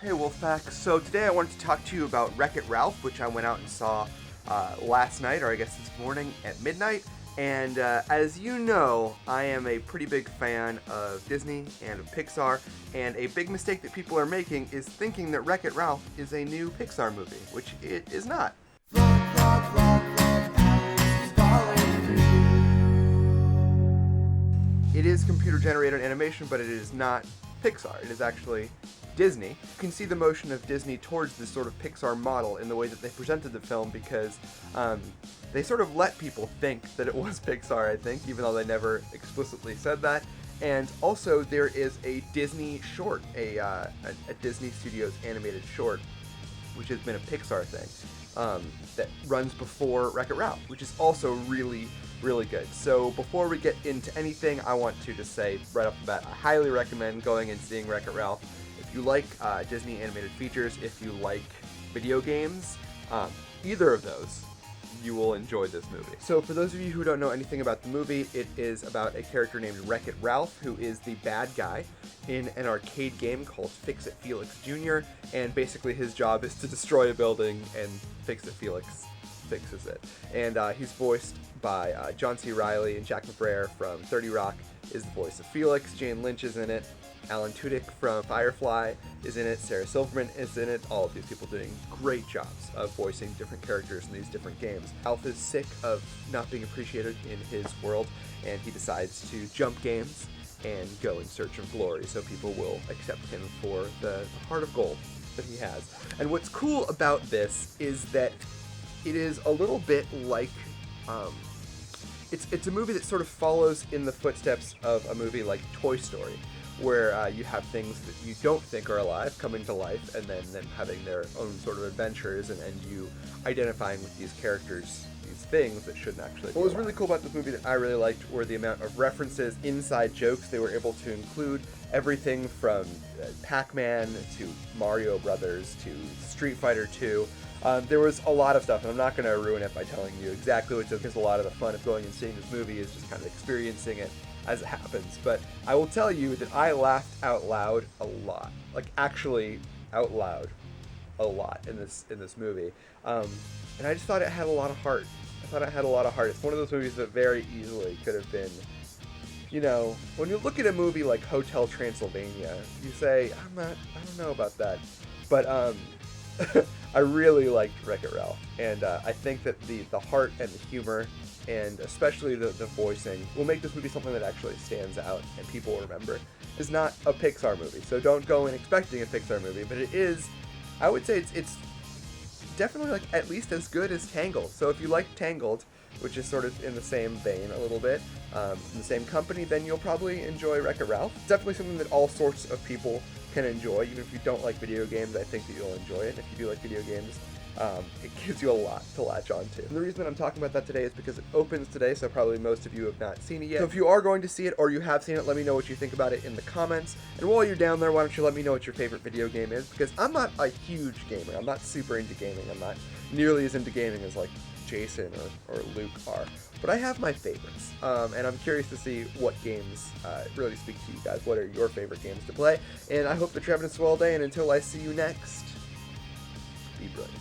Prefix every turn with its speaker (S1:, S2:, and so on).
S1: Hey Wolfpack, so today I wanted to talk to you about Wreck-It Ralph, which I went out and saw last night, or I guess this morning at midnight. And as you know, I am a pretty big fan of Disney and of Pixar, and a big mistake that people are making is thinking that Wreck-It Ralph is a new Pixar movie, which it is not. It is computer-generated animation, but it is not Pixar. It is actually Disney. You can see the motion of Disney towards this sort of Pixar model in the way that they presented the film, because they sort of let people think that it was Pixar, I think, even though they never explicitly said that. And also there is a Disney short, a Disney Studios animated short, which has been a Pixar thing, that runs before Wreck-It Ralph, which is also really good. So before we get into anything, I want to just say right off the bat, I highly recommend going and seeing Wreck-It Ralph. If you like Disney animated features, if you like video games, either of those, you will enjoy this movie. So for those of you who don't know anything about the movie, it is about a character named Wreck-It Ralph, who is the bad guy in an arcade game called Fix-It Felix Jr., and basically his job is to destroy a building, and Fix-It Felix fixes it. And he's voiced by John C. Reilly, and Jack McBrayer from 30 Rock is the voice of Felix. Jane Lynch is in it. Alan Tudyk from Firefly is in it. Sarah Silverman is in it. All of these people doing great jobs of voicing different characters in these different games. Ralph is sick of not being appreciated in his world, and he decides to jump games and go in search of glory, so people will accept him for the heart of gold that he has. And what's cool about this is that it is a little bit like, it's a movie that sort of follows in the footsteps of a movie like Toy Story, where you have things that you don't think are alive coming to life, and then them having their own sort of adventures, and you identifying with these characters, these things that shouldn't actually be. What was really cool about this movie that I really liked were the amount of references, inside jokes they were able to include. Everything from Pac-Man to Mario Brothers to Street Fighter 2. There was a lot of stuff, and I'm not going to ruin it by telling you exactly what it is, because a lot of the fun of going and seeing this movie is just kind of experiencing it as it happens. But I will tell you that I laughed out loud a lot, like actually out loud a lot in this movie, and I just thought it had a lot of heart. I thought it had a lot of heart. It's one of those movies that very easily could have been, you know, when you look at a movie like Hotel Transylvania, you say, I don't know about that, but I really liked Wreck-It Ralph, and I think that the heart and the humor, and especially the voicing, will make this movie something that actually stands out and people remember. It's not a Pixar movie, so don't go in expecting a Pixar movie, but it is, I would say it's definitely like at least as good as Tangled. So if you like Tangled, which is sort of in the same vein a little bit, in the same company, then you'll probably enjoy Wreck-It Ralph. It's definitely something that all sorts of people can enjoy. Even if you don't like video games, I think that you'll enjoy it. And if you do like video games, it gives you a lot to latch on to. And the reason that I'm talking about that today is because it opens today, so probably most of you have not seen it yet. So if you are going to see it, or you have seen it, let me know what you think about it in the comments. And while you're down there, why don't you let me know what your favorite video game is, because I'm not a huge gamer. I'm not super into gaming. I'm not nearly as into gaming as like Jason or Luke are, but I have my favorites, and I'm curious to see what games really speak to you guys. What are your favorite games to play? And I hope that you're having a swell day, and until I see you next, be brilliant.